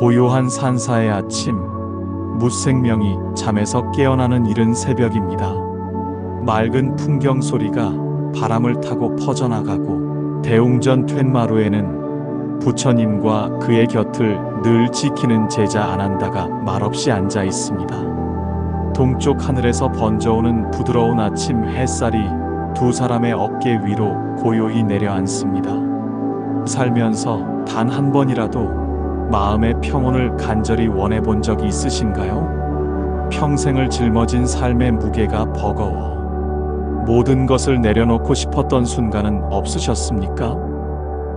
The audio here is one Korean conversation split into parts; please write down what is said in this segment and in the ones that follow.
고요한 산사의 아침, 무생명이 잠에서 깨어나는 이른 새벽입니다. 맑은 풍경 소리가 바람을 타고 퍼져나가고 대웅전 툇마루에는 부처님과 그의 곁을 늘 지키는 제자 아난다가 말없이 앉아 있습니다. 동쪽 하늘에서 번져오는 부드러운 아침 햇살이 두 사람의 어깨 위로 고요히 내려앉습니다. 살면서 단 한 번이라도 마음의 평온을 간절히 원해본 적이 있으신가요? 평생을 짊어진 삶의 무게가 버거워 모든 것을 내려놓고 싶었던 순간은 없으셨습니까?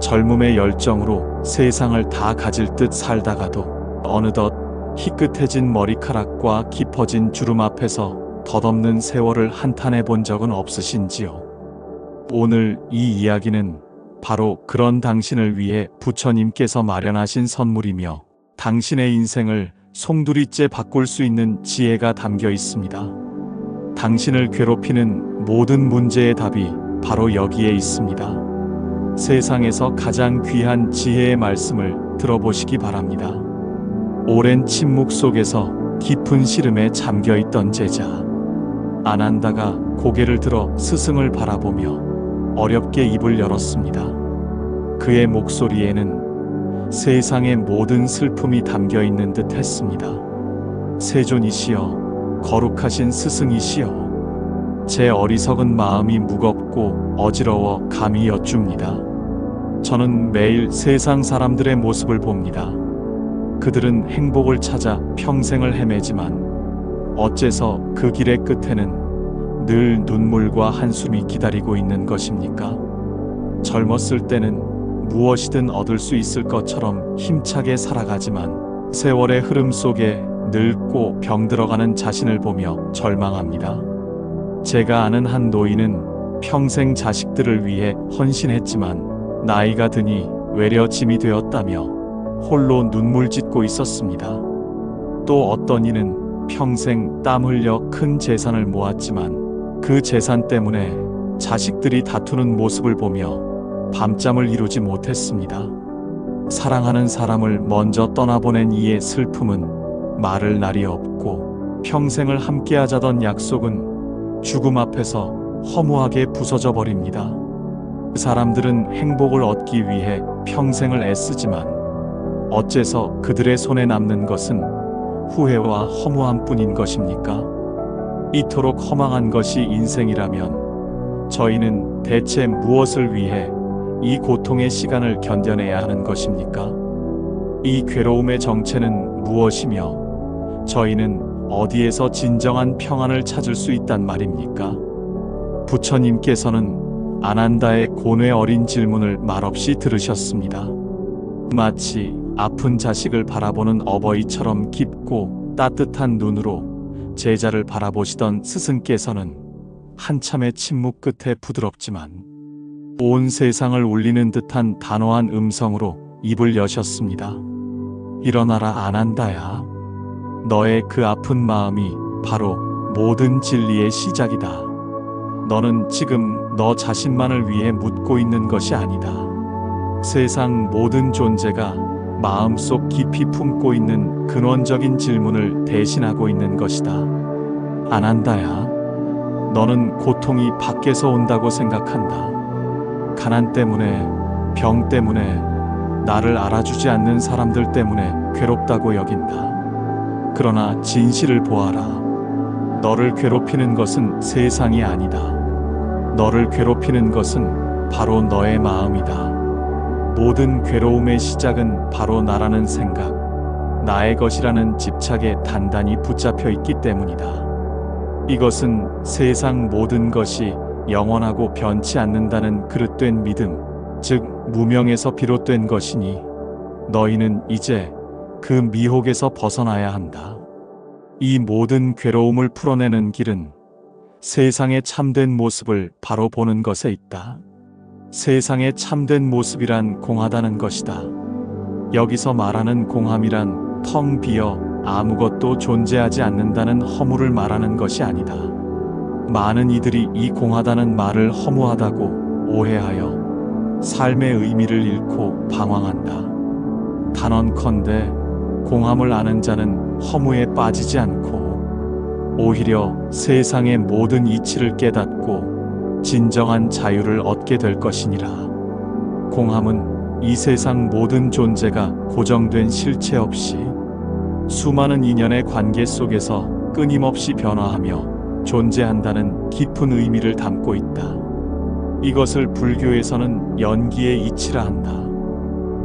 젊음의 열정으로 세상을 다 가질 듯 살다가도 어느덧 희끗해진 머리카락과 깊어진 주름 앞에서 덧없는 세월을 한탄해 본 적은 없으신지요? 오늘 이 이야기는 바로 그런 당신을 위해 부처님께서 마련하신 선물이며 당신의 인생을 송두리째 바꿀 수 있는 지혜가 담겨 있습니다. 당신을 괴롭히는 모든 문제의 답이 바로 여기에 있습니다. 세상에서 가장 귀한 지혜의 말씀을 들어보시기 바랍니다. 오랜 침묵 속에서 깊은 시름에 잠겨있던 제자 아난다가 고개를 들어 스승을 바라보며 어렵게 입을 열었습니다. 그의 목소리에는 세상의 모든 슬픔이 담겨 있는 듯 했습니다. 세존이시여, 거룩하신 스승이시여, 제 어리석은 마음이 무겁고 어지러워 감히 여쭙니다. 저는 매일 세상 사람들의 모습을 봅니다. 그들은 행복을 찾아 평생을 헤매지만 어째서 그 길의 끝에는 늘 눈물과 한숨이 기다리고 있는 것입니까? 젊었을 때는 무엇이든 얻을 수 있을 것처럼 힘차게 살아가지만 세월의 흐름 속에 늙고 병들어가는 자신을 보며 절망합니다. 제가 아는 한 노인은 평생 자식들을 위해 헌신했지만 나이가 드니 외려 짐이 되었다며 홀로 눈물 짓고 있었습니다. 또 어떤 이는 평생 땀 흘려 큰 재산을 모았지만 그 재산 때문에 자식들이 다투는 모습을 보며 밤잠을 이루지 못했습니다. 사랑하는 사람을 먼저 떠나보낸 이의 슬픔은 말할 날이 없고 평생을 함께하자던 약속은 죽음 앞에서 허무하게 부서져 버립니다. 사람들은 행복을 얻기 위해 평생을 애쓰지만 어째서 그들의 손에 남는 것은 후회와 허무함 뿐인 것입니까? 이토록 허망한 것이 인생이라면 저희는 대체 무엇을 위해 이 고통의 시간을 견뎌내야 하는 것입니까? 이 괴로움의 정체는 무엇이며 저희는 어디에서 진정한 평안을 찾을 수 있단 말입니까? 부처님께서는 아난다의 고뇌 어린 질문을 말없이 들으셨습니다. 마치 아픈 자식을 바라보는 어버이처럼 깊고 따뜻한 눈으로 제자를 바라보시던 스승께서는 한참의 침묵 끝에 부드럽지만 온 세상을 울리는 듯한 단호한 음성으로 입을 여셨습니다. 일어나라 아난다야. 너의 그 아픈 마음이 바로 모든 진리의 시작이다. 너는 지금 너 자신만을 위해 묻고 있는 것이 아니다. 세상 모든 존재가 마음속 깊이 품고 있는 근원적인 질문을 대신하고 있는 것이다. 아난다야, 너는 고통이 밖에서 온다고 생각한다. 가난 때문에, 병 때문에, 나를 알아주지 않는 사람들 때문에 괴롭다고 여긴다. 그러나 진실을 보아라. 너를 괴롭히는 것은 세상이 아니다. 너를 괴롭히는 것은 바로 너의 마음이다. 모든 괴로움의 시작은 바로 나라는 생각, 나의 것이라는 집착에 단단히 붙잡혀 있기 때문이다. 이것은 세상 모든 것이 영원하고 변치 않는다는 그릇된 믿음, 즉 무명에서 비롯된 것이니 너희는 이제 그 미혹에서 벗어나야 한다. 이 모든 괴로움을 풀어내는 길은 세상의 참된 모습을 바로 보는 것에 있다. 세상의 참된 모습이란 공하다는 것이다. 여기서 말하는 공함이란 텅 비어 아무것도 존재하지 않는다는 허무를 말하는 것이 아니다. 많은 이들이 이 공하다는 말을 허무하다고 오해하여 삶의 의미를 잃고 방황한다. 단언컨대 공함을 아는 자는 허무에 빠지지 않고 오히려 세상의 모든 이치를 깨닫고 진정한 자유를 얻게 될 것이니라. 공함은 이 세상 모든 존재가 고정된 실체 없이 수많은 인연의 관계 속에서 끊임없이 변화하며 존재한다는 깊은 의미를 담고 있다. 이것을 불교에서는 연기의 이치라 한다.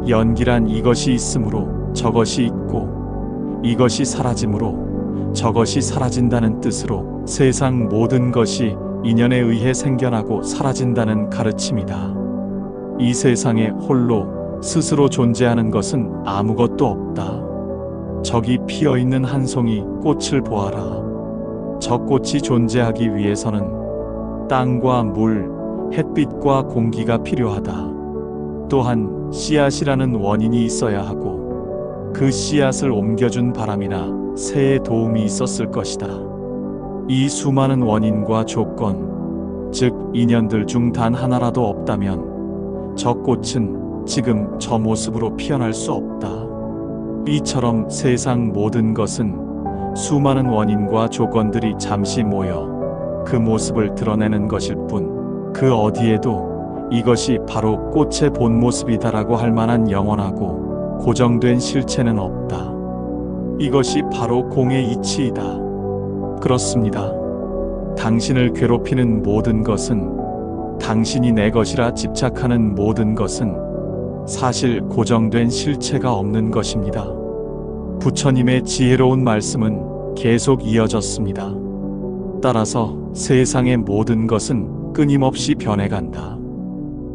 연기란 이것이 있으므로 저것이 있고 이것이 사라짐으로 저것이 사라진다는 뜻으로 세상 모든 것이 인연에 의해 생겨나고 사라진다는 가르침이다. 이 세상에 홀로 스스로 존재하는 것은 아무것도 없다. 저기 피어있는 한 송이 꽃을 보아라. 저 꽃이 존재하기 위해서는 땅과 물, 햇빛과 공기가 필요하다. 또한 씨앗이라는 원인이 있어야 하고 그 씨앗을 옮겨준 바람이나 새의 도움이 있었을 것이다. 이 수많은 원인과 조건, 즉 인연들 중 단 하나라도 없다면 저 꽃은 지금 저 모습으로 피어날 수 없다. 이처럼 세상 모든 것은 수많은 원인과 조건들이 잠시 모여 그 모습을 드러내는 것일 뿐 그 어디에도 이것이 바로 꽃의 본 모습이다라고 할 만한 영원하고 고정된 실체는 없다. 이것이 바로 공의 이치이다. 그렇습니다. 당신을 괴롭히는 모든 것은, 당신이 내 것이라 집착하는 모든 것은 사실 고정된 실체가 없는 것입니다. 부처님의 지혜로운 말씀은 계속 이어졌습니다. 따라서 세상의 모든 것은 끊임없이 변해간다.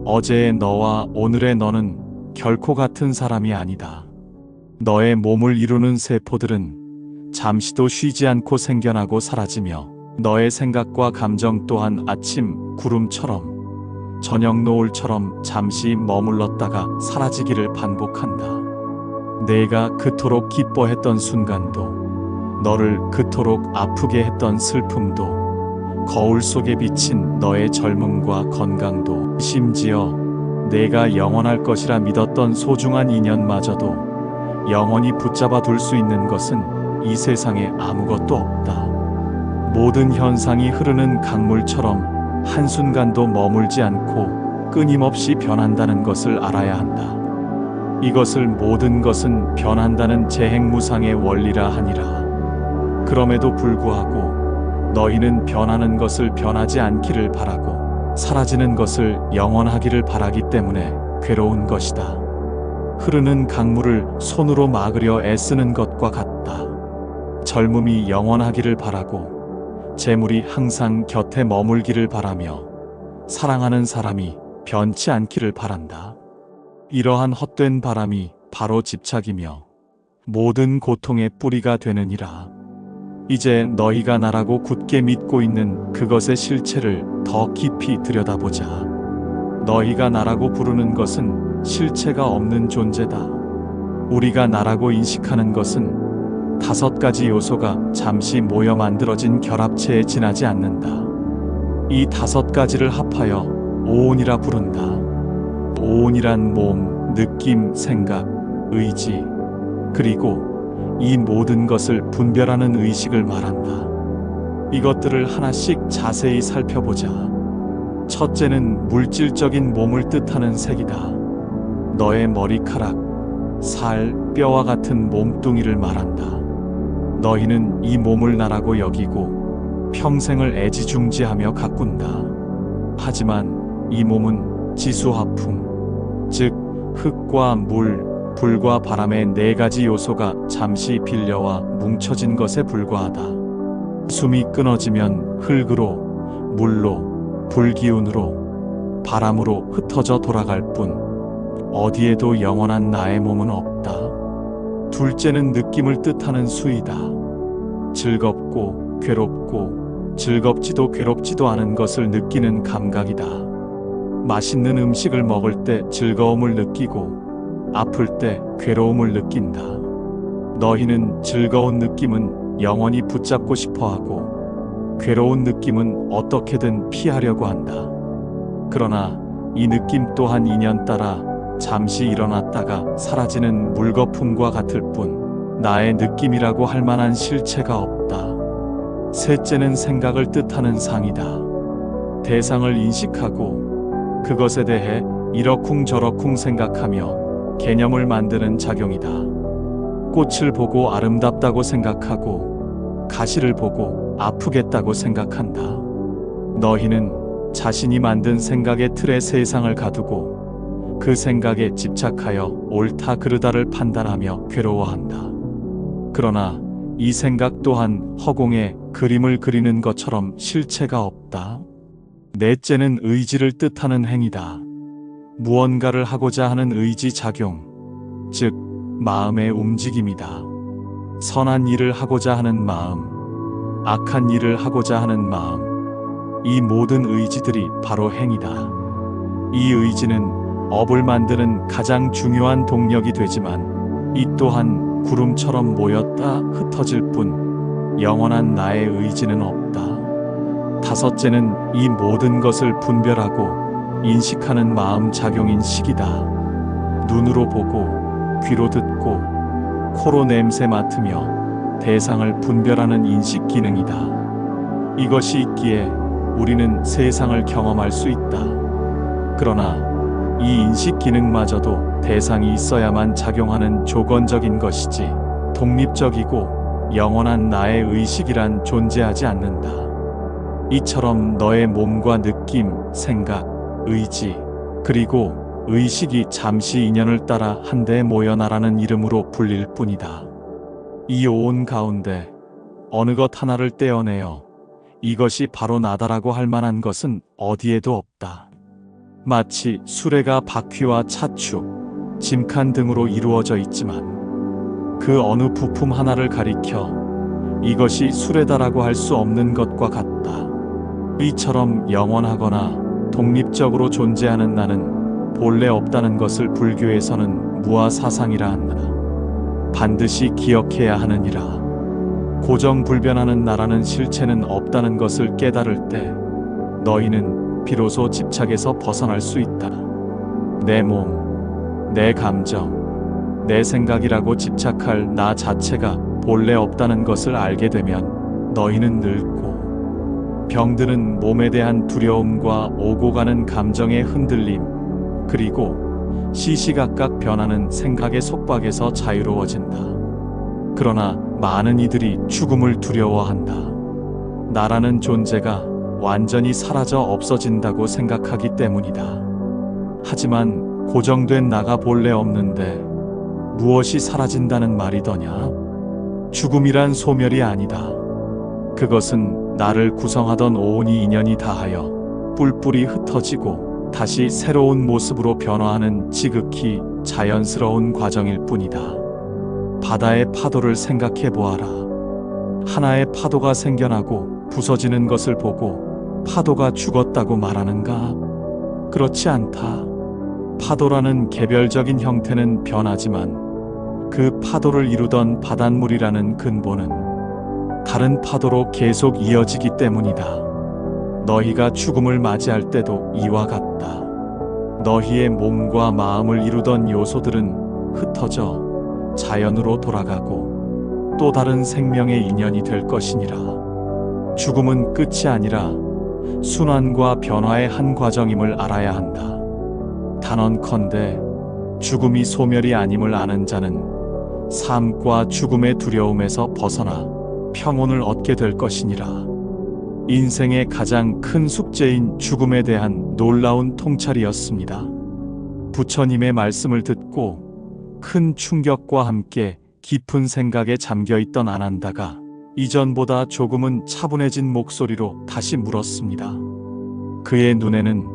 어제의 너와 오늘의 너는 결코 같은 사람이 아니다. 너의 몸을 이루는 세포들은 잠시도 쉬지 않고 생겨나고 사라지며 너의 생각과 감정 또한 아침 구름처럼 저녁 노을처럼 잠시 머물렀다가 사라지기를 반복한다. 내가 그토록 기뻐했던 순간도, 너를 그토록 아프게 했던 슬픔도, 거울 속에 비친 너의 젊음과 건강도, 심지어 내가 영원할 것이라 믿었던 소중한 인연마저도 영원히 붙잡아 둘 수 있는 것은 이 세상에 아무것도 없다. 모든 현상이 흐르는 강물처럼 한순간도 머물지 않고 끊임없이 변한다는 것을 알아야 한다. 이것을 모든 것은 변한다는 재행무상의 원리라 하니라. 그럼에도 불구하고 너희는 변하는 것을 변하지 않기를 바라고 사라지는 것을 영원하기를 바라기 때문에 괴로운 것이다. 흐르는 강물을 손으로 막으려 애쓰는 것과 같다. 젊음이 영원하기를 바라고 재물이 항상 곁에 머물기를 바라며 사랑하는 사람이 변치 않기를 바란다. 이러한 헛된 바람이 바로 집착이며 모든 고통의 뿌리가 되느니라. 이제 너희가 나라고 굳게 믿고 있는 그것의 실체를 더 깊이 들여다보자. 너희가 나라고 부르는 것은 실체가 없는 존재다. 우리가 나라고 인식하는 것은 5가지 요소가 잠시 모여 만들어진 결합체에 지나지 않는다. 이 5가지를 합하여 오온이라 부른다. 오온이란 몸, 느낌, 생각, 의지, 그리고 이 모든 것을 분별하는 의식을 말한다. 이것들을 하나씩 자세히 살펴보자. 첫째는 물질적인 몸을 뜻하는 색이다. 너의 머리카락, 살, 뼈와 같은 몸뚱이를 말한다. 너희는 이 몸을 나라고 여기고 평생을 애지중지하며 가꾼다. 하지만 이 몸은 지수화풍, 즉 흙과 물, 불과 바람의 4가지 요소가 잠시 빌려와 뭉쳐진 것에 불과하다. 숨이 끊어지면 흙으로, 물로, 불기운으로, 바람으로 흩어져 돌아갈 뿐 어디에도 영원한 나의 몸은 없다. 둘째는 느낌을 뜻하는 수이다. 즐겁고 괴롭고 즐겁지도 괴롭지도 않은 것을 느끼는 감각이다. 맛있는 음식을 먹을 때 즐거움을 느끼고 아플 때 괴로움을 느낀다. 너희는 즐거운 느낌은 영원히 붙잡고 싶어하고 괴로운 느낌은 어떻게든 피하려고 한다. 그러나 이 느낌 또한 인연 따라 잠시 일어났다가 사라지는 물거품과 같을 뿐 나의 느낌이라고 할 만한 실체가 없다. 셋째는 생각을 뜻하는 상이다. 대상을 인식하고 그것에 대해 이러쿵저러쿵 생각하며 개념을 만드는 작용이다. 꽃을 보고 아름답다고 생각하고 가시를 보고 아프겠다고 생각한다. 너희는 자신이 만든 생각의 틀에 세상을 가두고 그 생각에 집착하여 옳다 그르다를 판단하며 괴로워한다. 그러나 이 생각 또한 허공에 그림을 그리는 것처럼 실체가 없다. 넷째는 의지를 뜻하는 행위다. 무언가를 하고자 하는 의지 작용, 즉 마음의 움직임이다. 선한 일을 하고자 하는 마음, 악한 일을 하고자 하는 마음, 이 모든 의지들이 바로 행위다. 이 의지는 업을 만드는 가장 중요한 동력이 되지만 이 또한 구름처럼 모였다 흩어질 뿐 영원한 나의 의지는 없다. 다섯째는 이 모든 것을 분별하고 인식하는 마음 작용인 식이다. 눈으로 보고 귀로 듣고 코로 냄새 맡으며 대상을 분별하는 인식 기능이다. 이것이 있기에 우리는 세상을 경험할 수 있다. 그러나 이 인식 기능마저도 대상이 있어야만 작용하는 조건적인 것이지 독립적이고 영원한 나의 의식이란 존재하지 않는다. 이처럼 너의 몸과 느낌, 생각, 의지, 그리고 의식이 잠시 인연을 따라 한데 모여나라는 이름으로 불릴 뿐이다. 이 오온 가운데 어느 것 하나를 떼어내어 이것이 바로 나다라고 할 만한 것은 어디에도 없다. 마치 수레가 바퀴와 차축, 짐칸 등으로 이루어져 있지만 그 어느 부품 하나를 가리켜 이것이 수레다라고 할 수 없는 것과 같다. 이처럼 영원하거나 독립적으로 존재하는 나는 본래 없다는 것을 불교에서는 무아사상이라 한다. 반드시 기억해야 하느니라. 고정불변하는 나라는 실체는 없다는 것을 깨달을 때 너희는 비로소 집착에서 벗어날 수 있다. 내 몸, 내 감정, 내 생각이라고 집착할 나 자체가 본래 없다는 것을 알게 되면 너희는 늙고 병드는 몸에 대한 두려움과 오고 가는 감정의 흔들림, 그리고 시시각각 변하는 생각의 속박에서 자유로워진다. 그러나 많은 이들이 죽음을 두려워한다. 나라는 존재가 완전히 사라져 없어진다고 생각하기 때문이다. 하지만 고정된 나가 본래 없는데 무엇이 사라진다는 말이더냐? 죽음이란 소멸이 아니다. 그것은 나를 구성하던 오온이 인연이 다하여 뿔뿔이 흩어지고 다시 새로운 모습으로 변화하는 지극히 자연스러운 과정일 뿐이다. 바다의 파도를 생각해 보아라. 하나의 파도가 생겨나고 부서지는 것을 보고 파도가 죽었다고 말하는가? 그렇지 않다. 파도라는 개별적인 형태는 변하지만 그 파도를 이루던 바닷물이라는 근본은 다른 파도로 계속 이어지기 때문이다. 너희가 죽음을 맞이할 때도 이와 같다. 너희의 몸과 마음을 이루던 요소들은 흩어져 자연으로 돌아가고 또 다른 생명의 인연이 될 것이니라. 죽음은 끝이 아니라 순환과 변화의 한 과정임을 알아야 한다. 단언컨대 죽음이 소멸이 아님을 아는 자는 삶과 죽음의 두려움에서 벗어나 평온을 얻게 될 것이니라. 인생의 가장 큰 숙제인 죽음에 대한 놀라운 통찰이었습니다. 부처님의 말씀을 듣고 큰 충격과 함께 깊은 생각에 잠겨있던 아난다가 이전보다 조금은 차분해진 목소리로 다시 물었습니다. 그의 눈에는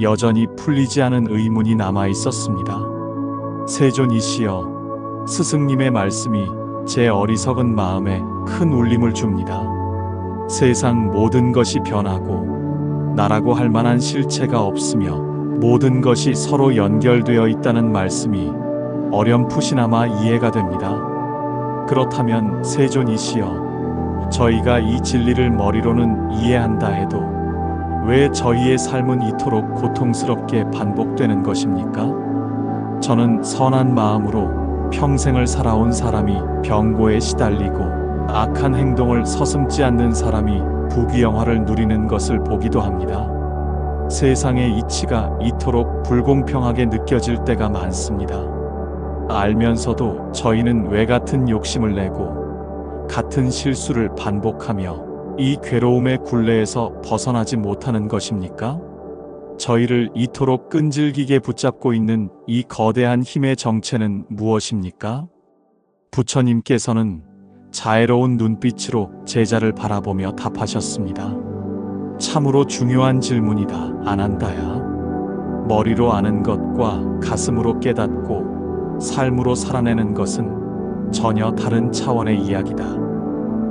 여전히 풀리지 않은 의문이 남아 있었습니다. 세존이시여, 스승님의 말씀이 제 어리석은 마음에 큰 울림을 줍니다. 세상 모든 것이 변하고 나라고 할 만한 실체가 없으며 모든 것이 서로 연결되어 있다는 말씀이 어렴풋이나마 이해가 됩니다. 그렇다면 세존이시여, 저희가 이 진리를 머리로는 이해한다 해도 왜 저희의 삶은 이토록 고통스럽게 반복되는 것입니까? 저는 선한 마음으로 평생을 살아온 사람이 병고에 시달리고 악한 행동을 서슴지 않는 사람이 부귀영화를 누리는 것을 보기도 합니다. 세상의 이치가 이토록 불공평하게 느껴질 때가 많습니다. 알면서도 저희는 왜 같은 욕심을 내고 같은 실수를 반복하며 이 괴로움의 굴레에서 벗어나지 못하는 것입니까? 저희를 이토록 끈질기게 붙잡고 있는 이 거대한 힘의 정체는 무엇입니까? 부처님께서는 자애로운 눈빛으로 제자를 바라보며 답하셨습니다. 참으로 중요한 질문이다. 안한다야. 머리로 아는 것과 가슴으로 깨닫고 삶으로 살아내는 것은 전혀 다른 차원의 이야기다.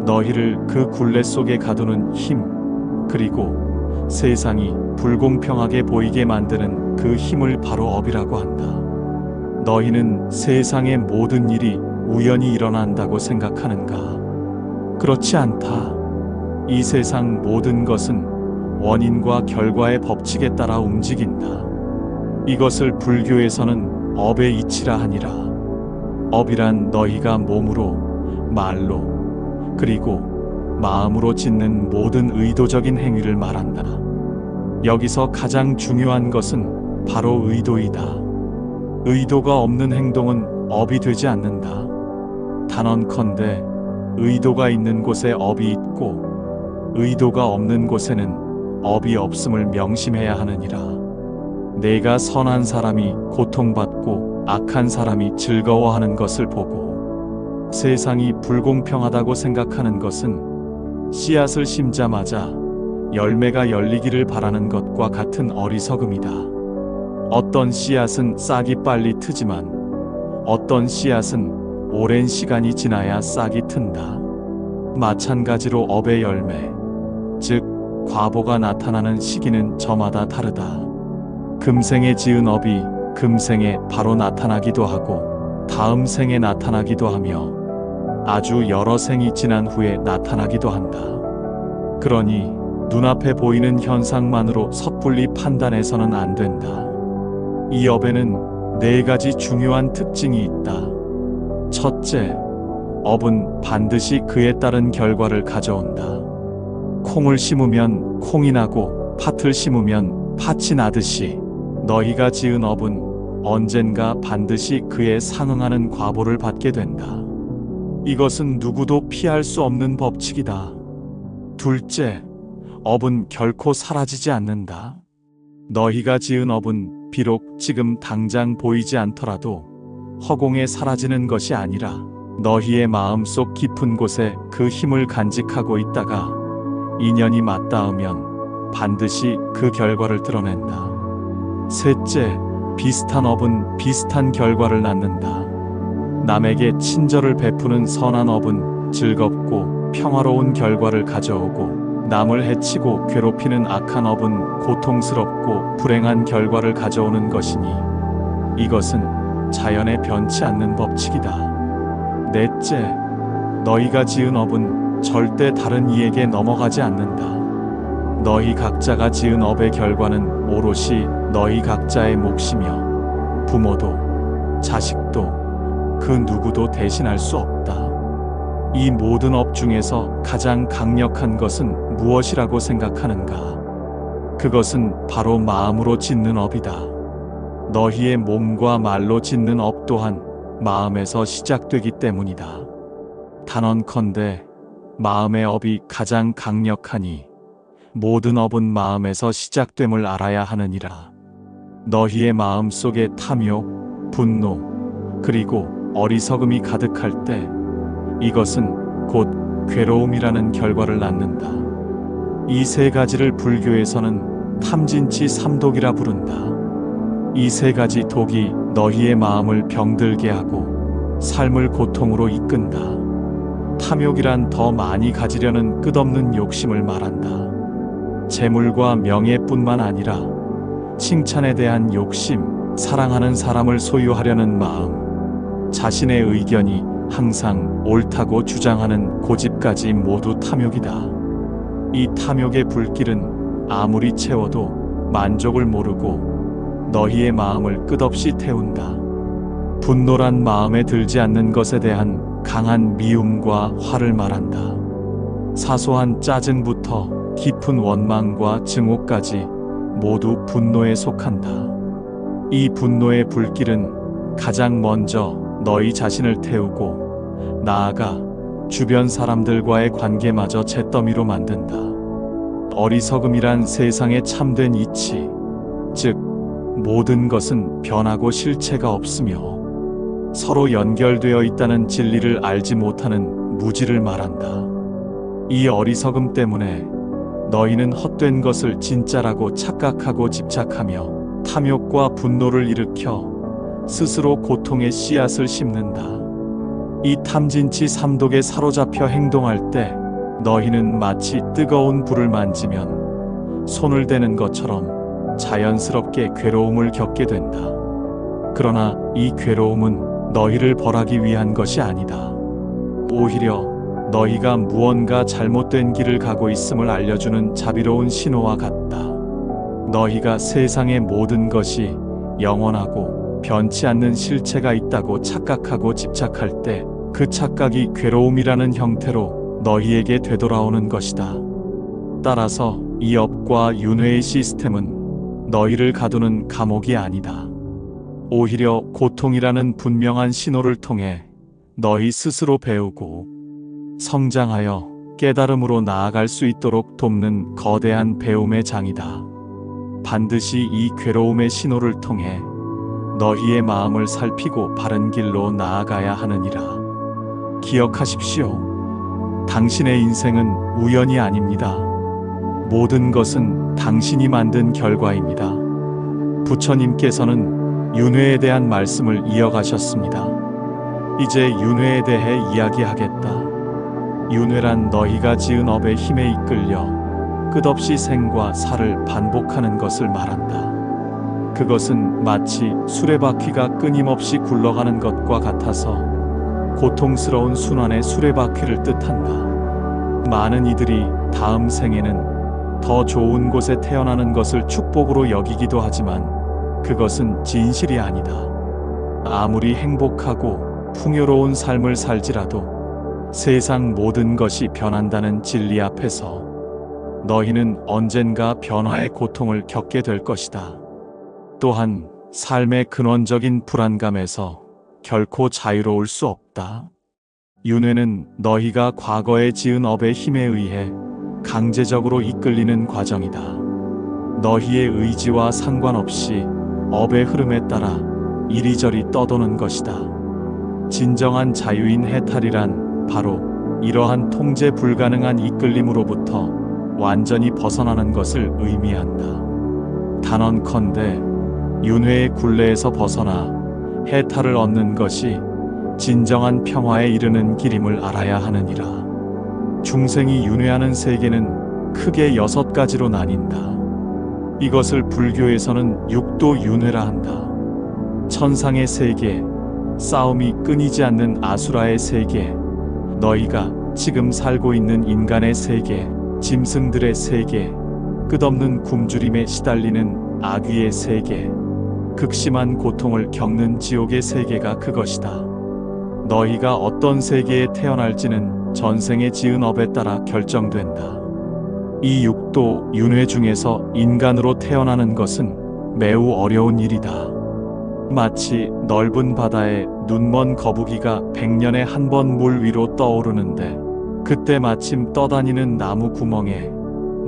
너희를 그 굴레 속에 가두는 힘, 그리고 세상이 불공평하게 보이게 만드는 그 힘을 바로 업이라고 한다. 너희는 세상의 모든 일이 우연히 일어난다고 생각하는가? 그렇지 않다. 이 세상 모든 것은 원인과 결과의 법칙에 따라 움직인다. 이것을 불교에서는 업의 이치라 하니라. 업이란 너희가 몸으로, 말로, 그리고 마음으로 짓는 모든 의도적인 행위를 말한다. 여기서 가장 중요한 것은 바로 의도이다. 의도가 없는 행동은 업이 되지 않는다. 단언컨대 의도가 있는 곳에 업이 있고 의도가 없는 곳에는 업이 없음을 명심해야 하느니라. 내가 선한 사람이 고통받고 악한 사람이 즐거워하는 것을 보고 세상이 불공평하다고 생각하는 것은 씨앗을 심자마자 열매가 열리기를 바라는 것과 같은 어리석음이다. 어떤 씨앗은 싹이 빨리 트지만 어떤 씨앗은 오랜 시간이 지나야 싹이 튼다. 마찬가지로 업의 열매, 즉 과보가 나타나는 시기는 저마다 다르다. 금생에 지은 업이 금생에 바로 나타나기도 하고 다음 생에 나타나기도 하며 아주 여러 생이 지난 후에 나타나기도 한다. 그러니 눈앞에 보이는 현상만으로 섣불리 판단해서는 안 된다. 이 업에는 4가지 중요한 특징이 있다. 첫째, 업은 반드시 그에 따른 결과를 가져온다. 콩을 심으면 콩이 나고 팥을 심으면 팥이 나듯이 너희가 지은 업은 언젠가 반드시 그에 상응하는 과보를 받게 된다. 이것은 누구도 피할 수 없는 법칙이다. 둘째, 업은 결코 사라지지 않는다. 너희가 지은 업은 비록 지금 당장 보이지 않더라도 허공에 사라지는 것이 아니라 너희의 마음속 깊은 곳에 그 힘을 간직하고 있다가 인연이 맞닿으면 반드시 그 결과를 드러낸다. 셋째, 비슷한 업은 비슷한 결과를 낳는다. 남에게 친절을 베푸는 선한 업은 즐겁고 평화로운 결과를 가져오고 남을 해치고 괴롭히는 악한 업은 고통스럽고 불행한 결과를 가져오는 것이니 이것은 자연의 변치 않는 법칙이다. 넷째, 너희가 지은 업은 절대 다른 이에게 넘어가지 않는다. 너희 각자가 지은 업의 결과는 오롯이 너희 각자의 몫이며 부모도 자식도 그 누구도 대신할 수 없다. 이 모든 업 중에서 가장 강력한 것은 무엇이라고 생각하는가? 그것은 바로 마음으로 짓는 업이다. 너희의 몸과 말로 짓는 업 또한 마음에서 시작되기 때문이다. 단언컨대 마음의 업이 가장 강력하니 모든 업은 마음에서 시작됨을 알아야 하느니라. 너희의 마음 속에 탐욕, 분노, 그리고 어리석음이 가득할 때 이것은 곧 괴로움이라는 결과를 낳는다. 이 3가지를 불교에서는 탐진치 3독이라 부른다. 이 3가지 독이 너희의 마음을 병들게 하고 삶을 고통으로 이끈다. 탐욕이란 더 많이 가지려는 끝없는 욕심을 말한다. 재물과 명예뿐만 아니라 칭찬에 대한 욕심, 사랑하는 사람을 소유하려는 마음, 자신의 의견이 항상 옳다고 주장하는 고집까지 모두 탐욕이다. 이 탐욕의 불길은 아무리 채워도 만족을 모르고 너희의 마음을 끝없이 태운다. 분노란 마음에 들지 않는 것에 대한 강한 미움과 화를 말한다. 사소한 짜증부터 깊은 원망과 증오까지 모두 분노에 속한다. 이 분노의 불길은 가장 먼저 너희 자신을 태우고 나아가 주변 사람들과의 관계마저 잿더미로 만든다. 어리석음이란 세상의 참된 이치, 즉 모든 것은 변하고 실체가 없으며 서로 연결되어 있다는 진리를 알지 못하는 무지를 말한다. 이 어리석음 때문에 너희는 헛된 것을 진짜라고 착각하고 집착하며 탐욕과 분노를 일으켜 스스로 고통의 씨앗을 심는다. 이 탐진치 삼독에 사로잡혀 행동할 때 너희는 마치 뜨거운 불을 만지면 손을 대는 것처럼 자연스럽게 괴로움을 겪게 된다. 그러나 이 괴로움은 너희를 벌하기 위한 것이 아니다. 오히려 너희가 무언가 잘못된 길을 가고 있음을 알려주는 자비로운 신호와 같다. 너희가 세상의 모든 것이 영원하고 변치 않는 실체가 있다고 착각하고 집착할 때 그 착각이 괴로움이라는 형태로 너희에게 되돌아오는 것이다. 따라서 이 업과 윤회의 시스템은 너희를 가두는 감옥이 아니다. 오히려 고통이라는 분명한 신호를 통해 너희 스스로 배우고 성장하여 깨달음으로 나아갈 수 있도록 돕는 거대한 배움의 장이다. 반드시 이 괴로움의 신호를 통해 너희의 마음을 살피고 바른 길로 나아가야 하느니라. 기억하십시오. 당신의 인생은 우연이 아닙니다. 모든 것은 당신이 만든 결과입니다. 부처님께서는 윤회에 대한 말씀을 이어가셨습니다. 이제 윤회에 대해 이야기하겠다. 윤회란 너희가 지은 업의 힘에 이끌려 끝없이 생과 사를 반복하는 것을 말한다. 그것은 마치 수레바퀴가 끊임없이 굴러가는 것과 같아서 고통스러운 순환의 수레바퀴를 뜻한다. 많은 이들이 다음 생에는 더 좋은 곳에 태어나는 것을 축복으로 여기기도 하지만 그것은 진실이 아니다. 아무리 행복하고 풍요로운 삶을 살지라도 세상 모든 것이 변한다는 진리 앞에서 너희는 언젠가 변화의 고통을 겪게 될 것이다. 또한 삶의 근원적인 불안감에서 결코 자유로울 수 없다. 윤회는 너희가 과거에 지은 업의 힘에 의해 강제적으로 이끌리는 과정이다. 너희의 의지와 상관없이 업의 흐름에 따라 이리저리 떠도는 것이다. 진정한 자유인 해탈이란 바로 이러한 통제 불가능한 이끌림으로부터 완전히 벗어나는 것을 의미한다. 단언컨대 윤회의 굴레에서 벗어나 해탈을 얻는 것이 진정한 평화에 이르는 길임을 알아야 하느니라. 중생이 윤회하는 세계는 크게 6가지로 나뉜다. 이것을 불교에서는 육도 윤회라 한다. 천상의 세계, 싸움이 끊이지 않는 아수라의 세계, 너희가 지금 살고 있는 인간의 세계, 짐승들의 세계, 끝없는 굶주림에 시달리는 악귀의 세계, 극심한 고통을 겪는 지옥의 세계가 그것이다. 너희가 어떤 세계에 태어날지는 전생에 지은 업에 따라 결정된다. 이 육도 윤회 중에서 인간으로 태어나는 것은 매우 어려운 일이다. 마치 넓은 바다에 눈먼 거북이가 100년에 한 번 물 위로 떠오르는데 그때 마침 떠다니는 나무 구멍에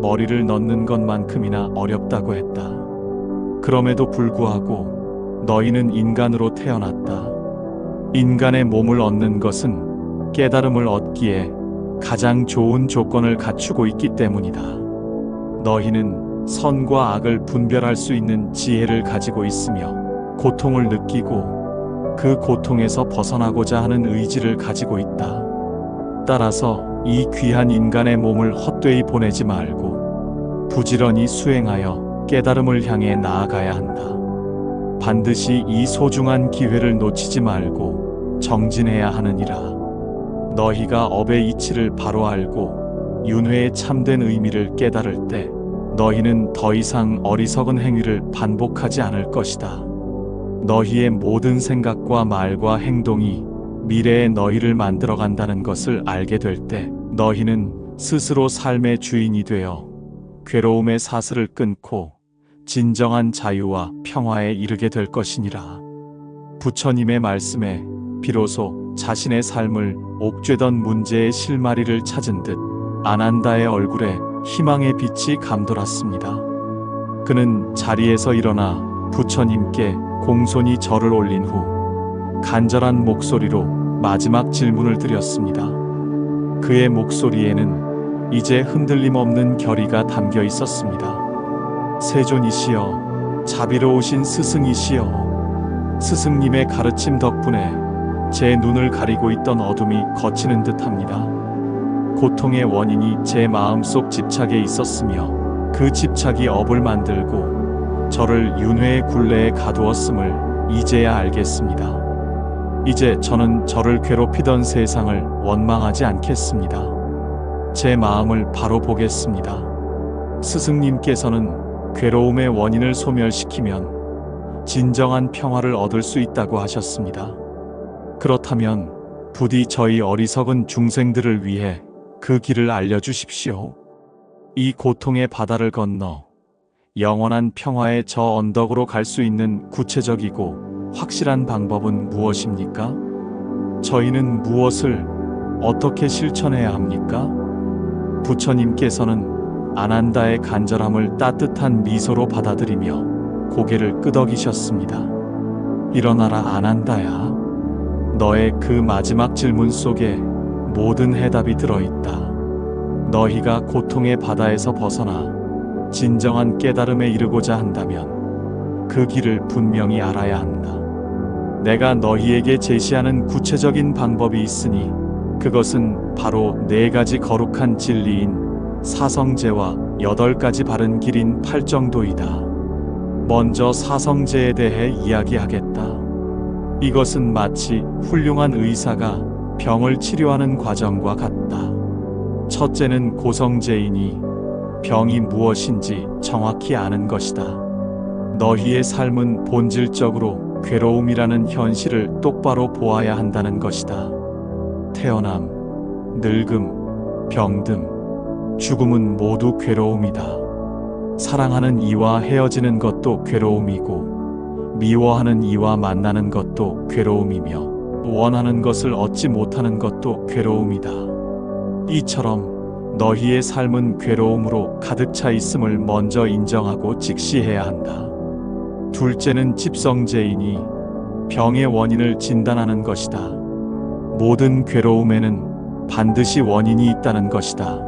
머리를 넣는 것만큼이나 어렵다고 했다. 그럼에도 불구하고 너희는 인간으로 태어났다. 인간의 몸을 얻는 것은 깨달음을 얻기에 가장 좋은 조건을 갖추고 있기 때문이다. 너희는 선과 악을 분별할 수 있는 지혜를 가지고 있으며 고통을 느끼고 그 고통에서 벗어나고자 하는 의지를 가지고 있다. 따라서 이 귀한 인간의 몸을 헛되이 보내지 말고 부지런히 수행하여 깨달음을 향해 나아가야 한다. 반드시 이 소중한 기회를 놓치지 말고 정진해야 하느니라. 너희가 업의 이치를 바로 알고 윤회의 참된 의미를 깨달을 때 너희는 더 이상 어리석은 행위를 반복하지 않을 것이다. 너희의 모든 생각과 말과 행동이 미래의 너희를 만들어간다는 것을 알게 될 때 너희는 스스로 삶의 주인이 되어 괴로움의 사슬을 끊고 진정한 자유와 평화에 이르게 될 것이니라. 부처님의 말씀에 비로소 자신의 삶을 옥죄던 문제의 실마리를 찾은 듯 아난다의 얼굴에 희망의 빛이 감돌았습니다. 그는 자리에서 일어나 부처님께 공손히 절을 올린 후 간절한 목소리로 마지막 질문을 드렸습니다. 그의 목소리에는 이제 흔들림 없는 결의가 담겨 있었습니다. 세존이시여, 자비로우신 스승이시여, 스승님의 가르침 덕분에 제 눈을 가리고 있던 어둠이 걷히는 듯합니다. 고통의 원인이 제 마음속 집착에 있었으며 그 집착이 업을 만들고 저를 윤회의 굴레에 가두었음을 이제야 알겠습니다. 이제 저는 저를 괴롭히던 세상을 원망하지 않겠습니다. 제 마음을 바로 보겠습니다. 스승님께서는 괴로움의 원인을 소멸시키면 진정한 평화를 얻을 수 있다고 하셨습니다. 그렇다면 부디 저희 어리석은 중생들을 위해 그 길을 알려주십시오. 이 고통의 바다를 건너 영원한 평화의 저 언덕으로 갈 수 있는 구체적이고 확실한 방법은 무엇입니까? 저희는 무엇을 어떻게 실천해야 합니까? 부처님께서는 아난다의 간절함을 따뜻한 미소로 받아들이며 고개를 끄덕이셨습니다. 일어나라 아난다야. 너의 그 마지막 질문 속에 모든 해답이 들어있다. 너희가 고통의 바다에서 벗어나 진정한 깨달음에 이르고자 한다면 그 길을 분명히 알아야 한다. 내가 너희에게 제시하는 구체적인 방법이 있으니 그것은 바로 4가지 거룩한 진리인 사성제와 8가지 바른 길인 팔정도이다. 먼저 사성제에 대해 이야기하겠다. 이것은 마치 훌륭한 의사가 병을 치료하는 과정과 같다. 첫째는 고성제이니 병이 무엇인지 정확히 아는 것이다. 너희의 삶은 본질적으로 괴로움이라는 현실을 똑바로 보아야 한다는 것이다. 태어남, 늙음, 병듦, 죽음은 모두 괴로움이다. 사랑하는 이와 헤어지는 것도 괴로움이고 미워하는 이와 만나는 것도 괴로움이며 원하는 것을 얻지 못하는 것도 괴로움이다. 이처럼 너희의 삶은 괴로움으로 가득 차 있음을 먼저 인정하고 직시해야 한다. 둘째는 집성제이니 병의 원인을 진단하는 것이다. 모든 괴로움에는 반드시 원인이 있다는 것이다.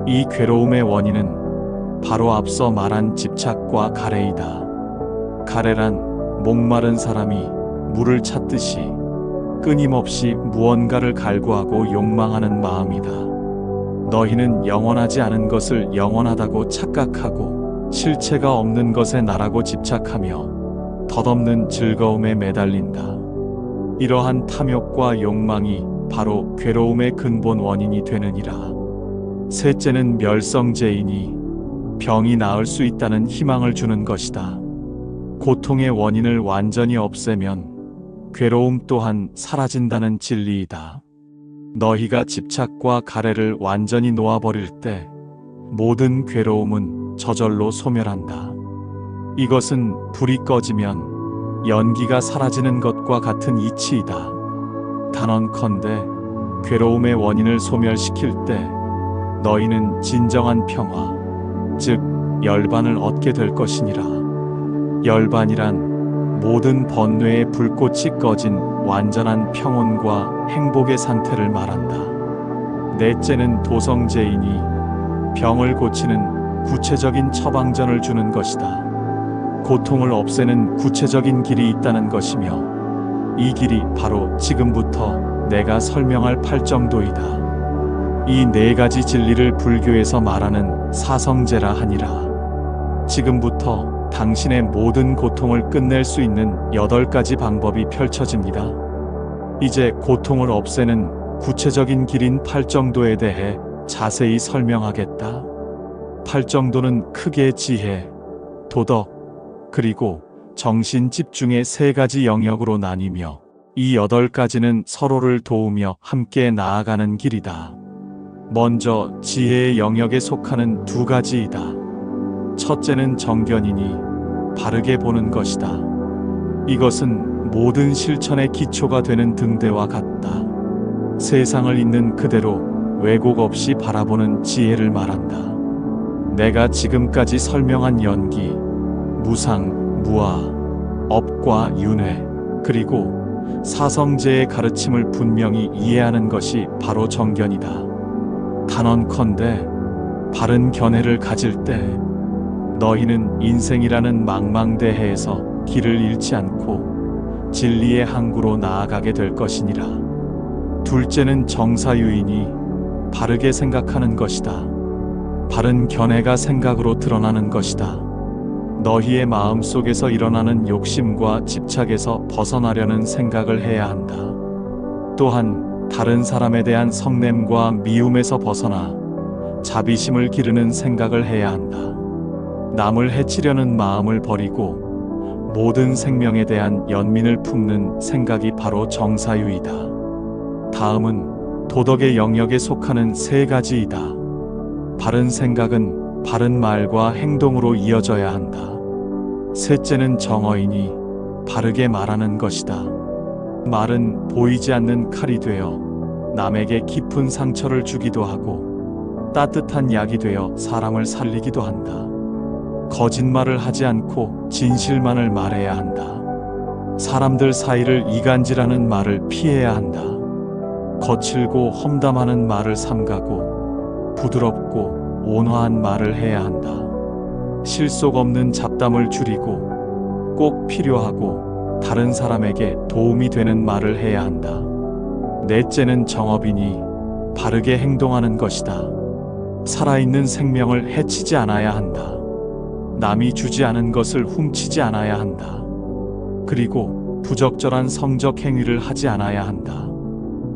이 괴로움의 원인은 바로 앞서 말한 집착과 가래이다. 가래란 목마른 사람이 물을 찾듯이 끊임없이 무언가를 갈구하고 욕망하는 마음이다. 너희는 영원하지 않은 것을 영원하다고 착각하고 실체가 없는 것에 나라고 집착하며 덧없는 즐거움에 매달린다. 이러한 탐욕과 욕망이 바로 괴로움의 근본 원인이 되느니라. 셋째는 멸성제이니 병이 나을 수 있다는 희망을 주는 것이다. 고통의 원인을 완전히 없애면 괴로움 또한 사라진다는 진리이다. 너희가 집착과 가래를 완전히 놓아버릴 때 모든 괴로움은 저절로 소멸한다. 이것은 불이 꺼지면 연기가 사라지는 것과 같은 이치이다. 단언컨대 괴로움의 원인을 소멸시킬 때 너희는 진정한 평화, 즉 열반을 얻게 될 것이니라. 열반이란 모든 번뇌의 불꽃이 꺼진 완전한 평온과 행복의 상태를 말한다. 넷째는 도성제이니 병을 고치는 구체적인 처방전을 주는 것이다. 고통을 없애는 구체적인 길이 있다는 것이며 이 길이 바로 지금부터 내가 설명할 팔정도이다. 이 4가지 진리를 불교에서 말하는 사성제라 하니라. 지금부터 당신의 모든 고통을 끝낼 수 있는 8가지 방법이 펼쳐집니다. 이제 고통을 없애는 구체적인 길인 팔정도에 대해 자세히 설명하겠다. 팔정도는 크게 지혜, 도덕, 그리고 정신 집중의 3가지 영역으로 나뉘며 이 8가지는 서로를 도우며 함께 나아가는 길이다. 먼저 지혜의 영역에 속하는 2가지이다. 첫째는 정견이니 바르게 보는 것이다. 이것은 모든 실천의 기초가 되는 등대와 같다. 세상을 있는 그대로 왜곡 없이 바라보는 지혜를 말한다. 내가 지금까지 설명한 연기, 무상, 무아, 업과 윤회, 그리고 사성제의 가르침을 분명히 이해하는 것이 바로 정견이다. 단언컨대 바른 견해를 가질 때 너희는 인생이라는 망망대해에서 길을 잃지 않고 진리의 항구로 나아가게 될 것이니라. 둘째는 정사유인이 바르게 생각하는 것이다. 바른 견해가 생각으로 드러나는 것이다. 너희의 마음 속에서 일어나는 욕심과 집착에서 벗어나려는 생각을 해야 한다. 또한 다른 사람에 대한 성냄과 미움에서 벗어나 자비심을 기르는 생각을 해야 한다. 남을 해치려는 마음을 버리고 모든 생명에 대한 연민을 품는 생각이 바로 정사유이다. 다음은 도덕의 영역에 속하는 3가지이다. 바른 생각은 바른 말과 행동으로 이어져야 한다. 셋째는 정어이니 바르게 말하는 것이다. 말은 보이지 않는 칼이 되어 남에게 깊은 상처를 주기도 하고 따뜻한 약이 되어 사람을 살리기도 한다. 거짓말을 하지 않고 진실만을 말해야 한다. 사람들 사이를 이간질하는 말을 피해야 한다. 거칠고 험담하는 말을 삼가고 부드럽고 온화한 말을 해야 한다. 실속 없는 잡담을 줄이고 꼭 필요하고 다른 사람에게 도움이 되는 말을 해야 한다. 넷째는 정업이니 바르게 행동하는 것이다. 살아있는 생명을 해치지 않아야 한다. 남이 주지 않은 것을 훔치지 않아야 한다. 그리고 부적절한 성적 행위를 하지 않아야 한다.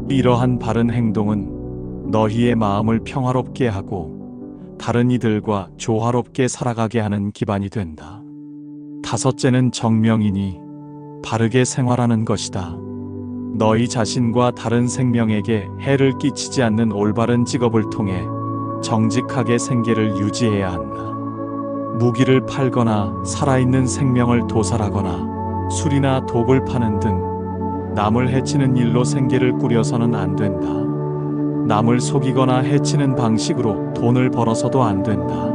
이러한 바른 행동은 너희의 마음을 평화롭게 하고 다른 이들과 조화롭게 살아가게 하는 기반이 된다. 다섯째는 정명이니 바르게 생활하는 것이다. 너희 자신과 다른 생명에게 해를 끼치지 않는 올바른 직업을 통해 정직하게 생계를 유지해야 한다. 무기를 팔거나 살아있는 생명을 도살하거나 술이나 독을 파는 등 남을 해치는 일로 생계를 꾸려서는 안 된다. 남을 속이거나 해치는 방식으로 돈을 벌어서도 안 된다.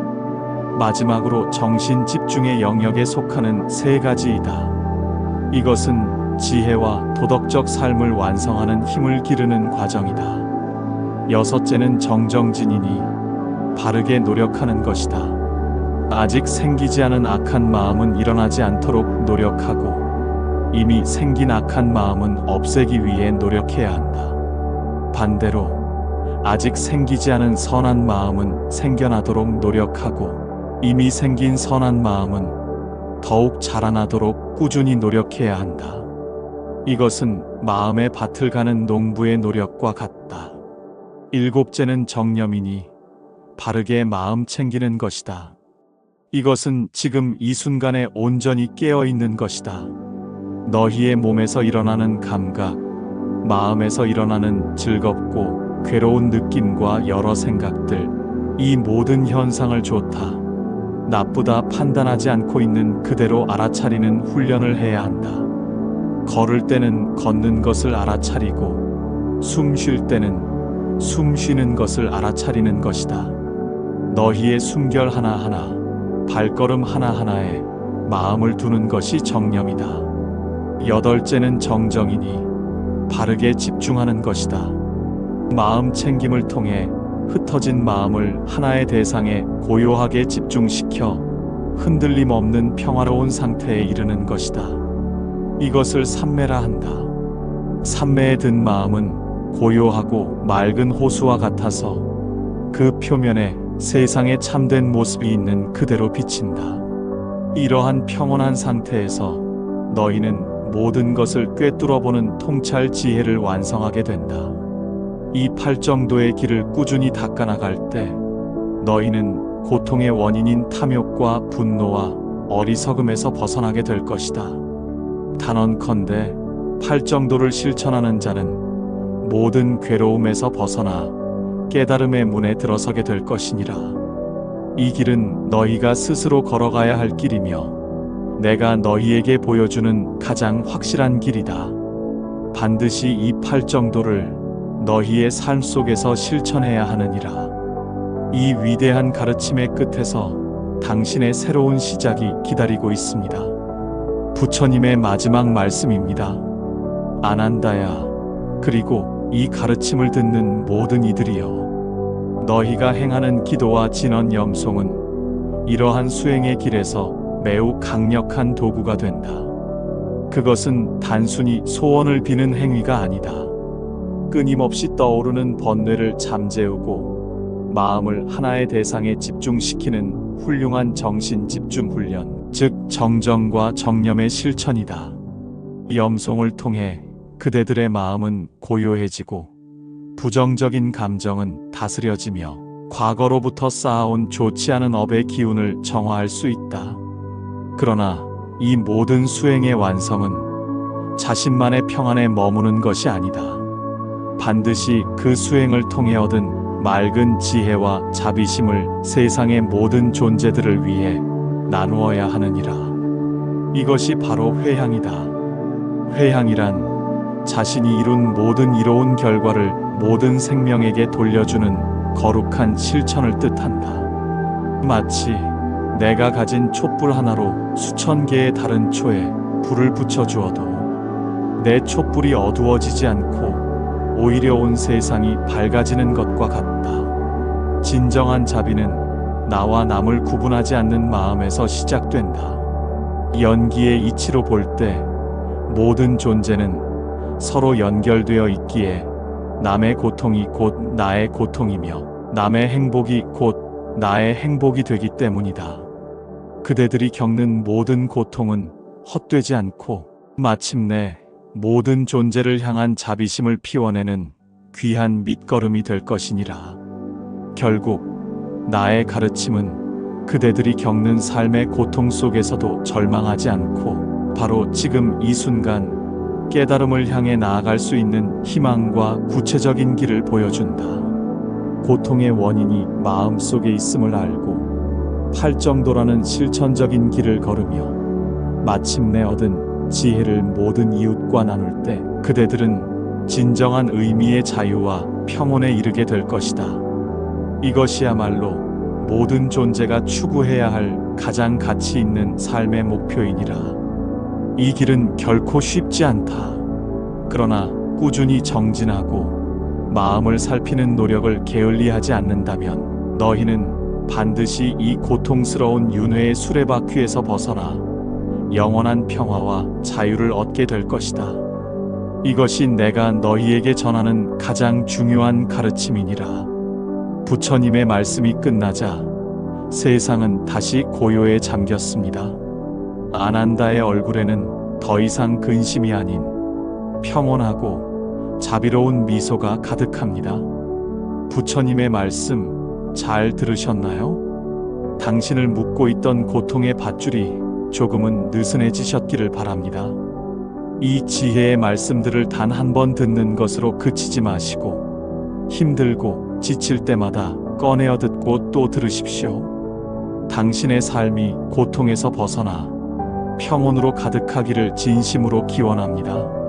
마지막으로 정신 집중의 영역에 속하는 3가지이다. 이것은 지혜와 도덕적 삶을 완성하는 힘을 기르는 과정이다. 여섯째는 정정진이니 바르게 노력하는 것이다. 아직 생기지 않은 악한 마음은 일어나지 않도록 노력하고 이미 생긴 악한 마음은 없애기 위해 노력해야 한다. 반대로 아직 생기지 않은 선한 마음은 생겨나도록 노력하고 이미 생긴 선한 마음은 더욱 자라나도록 꾸준히 노력해야 한다. 이것은 마음의 밭을 가는 농부의 노력과 같다. 일곱째는 정념이니 바르게 마음 챙기는 것이다. 이것은 지금 이 순간에 온전히 깨어 있는 것이다. 너희의 몸에서 일어나는 감각, 마음에서 일어나는 즐겁고 괴로운 느낌과 여러 생각들, 이 모든 현상을 좋다, 나쁘다 판단하지 않고 있는 그대로 알아차리는 훈련을 해야 한다. 걸을 때는 걷는 것을 알아차리고 숨 쉴 때는 숨 쉬는 것을 알아차리는 것이다. 너희의 숨결 하나하나, 발걸음 하나하나에 마음을 두는 것이 정념이다. 여덟째는 정정이니 바르게 집중하는 것이다. 마음 챙김을 통해 흩어진 마음을 하나의 대상에 고요하게 집중시켜 흔들림 없는 평화로운 상태에 이르는 것이다. 이것을 삼매라 한다. 삼매에 든 마음은 고요하고 맑은 호수와 같아서 그 표면에 세상의 참된 모습이 있는 그대로 비친다. 이러한 평온한 상태에서 너희는 모든 것을 꿰뚫어보는 통찰 지혜를 완성하게 된다. 이 팔정도의 길을 꾸준히 닦아나갈 때 너희는 고통의 원인인 탐욕과 분노와 어리석음에서 벗어나게 될 것이다. 단언컨대 팔정도를 실천하는 자는 모든 괴로움에서 벗어나 깨달음의 문에 들어서게 될 것이니라. 이 길은 너희가 스스로 걸어가야 할 길이며 내가 너희에게 보여주는 가장 확실한 길이다. 반드시 이 팔정도를 너희의 삶 속에서 실천해야 하느니라. 이 위대한 가르침의 끝에서 당신의 새로운 시작이 기다리고 있습니다. 부처님의 마지막 말씀입니다. 아난다야, 그리고 이 가르침을 듣는 모든 이들이여, 너희가 행하는 기도와 진언 염송은 이러한 수행의 길에서 매우 강력한 도구가 된다. 그것은 단순히 소원을 비는 행위가 아니다. 끊임없이 떠오르는 번뇌를 잠재우고 마음을 하나의 대상에 집중시키는 훌륭한 정신 집중 훈련, 즉 정정과 정념의 실천이다. 염송을 통해 그대들의 마음은 고요해지고 부정적인 감정은 다스려지며 과거로부터 쌓아온 좋지 않은 업의 기운을 정화할 수 있다. 그러나 이 모든 수행의 완성은 자신만의 평안에 머무는 것이 아니다. 반드시 그 수행을 통해 얻은 맑은 지혜와 자비심을 세상의 모든 존재들을 위해 나누어야 하느니라. 이것이 바로 회향이다. 회향이란 자신이 이룬 모든 이로운 결과를 모든 생명에게 돌려주는 거룩한 실천을 뜻한다. 마치 내가 가진 촛불 하나로 수천 개의 다른 초에 불을 붙여주어도 내 촛불이 어두워지지 않고 오히려 온 세상이 밝아지는 것과 같다. 진정한 자비는 나와 남을 구분하지 않는 마음에서 시작된다. 연기의 이치로 볼 때 모든 존재는 서로 연결되어 있기에 남의 고통이 곧 나의 고통이며 남의 행복이 곧 나의 행복이 되기 때문이다. 그대들이 겪는 모든 고통은 헛되지 않고 마침내 모든 존재를 향한 자비심을 피워내는 귀한 밑거름이 될 것이니라. 결국 나의 가르침은 그대들이 겪는 삶의 고통 속에서도 절망하지 않고 바로 지금 이 순간 깨달음을 향해 나아갈 수 있는 희망과 구체적인 길을 보여준다. 고통의 원인이 마음속에 있음을 알고 팔정도라는 실천적인 길을 걸으며 마침내 얻은 지혜를 모든 이웃과 나눌 때 그대들은 진정한 의미의 자유와 평온에 이르게 될 것이다. 이것이야말로 모든 존재가 추구해야 할 가장 가치 있는 삶의 목표이니라. 이 길은 결코 쉽지 않다. 그러나 꾸준히 정진하고 마음을 살피는 노력을 게을리하지 않는다면 너희는 반드시 이 고통스러운 윤회의 수레바퀴에서 벗어나 영원한 평화와 자유를 얻게 될 것이다. 이것이 내가 너희에게 전하는 가장 중요한 가르침이니라. 부처님의 말씀이 끝나자 세상은 다시 고요에 잠겼습니다. 아난다의 얼굴에는 더 이상 근심이 아닌 평온하고 자비로운 미소가 가득합니다. 부처님의 말씀 잘 들으셨나요? 당신을 묶고 있던 고통의 밧줄이 조금은 느슨해지셨기를 바랍니다. 이 지혜의 말씀들을 단 한 번 듣는 것으로 그치지 마시고 힘들고 지칠 때마다 꺼내어 듣고 또 들으십시오. 당신의 삶이 고통에서 벗어나 평온으로 가득하기를 진심으로 기원합니다.